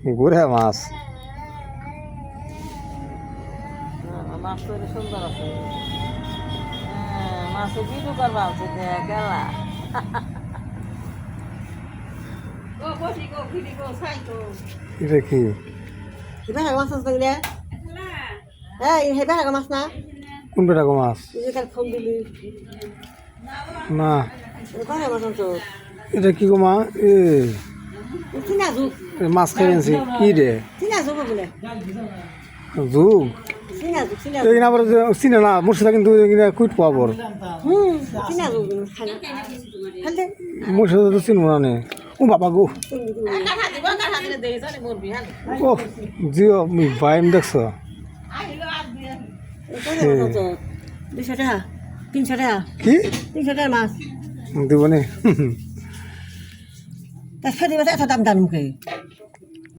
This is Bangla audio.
গুড়া মাছ। মাছ তো সুন্দর আছে। মাছে ভিডিও করবা আছে গেলা। এটা কি? Kita nggak masak setengah dia. Kita nggak masak na. কোন বেটা গো মাছ? Ini kan phone dulu. না Kita nggak masak tuh. এটা কি গো মা? Ini nazuk. মাছ খেয়ে আনছি কি রে? Ini nazuk apa boleh? যুগ Ini nazuk. এখানে আবার চিনে না মুর্শিদা কিন্তু কুইট পাবর Ini nazuk. Hande. মুর্শিদা তো চিনবো না নে। ও বাবা গো ও জিও ভাইম দেখছ? Kita nggak masak tuh. 200 টাকা 300 টাকা কি 300 টাকা মাছ দিব নে? তা ফেরি বাসা এত দাম দাম মুখে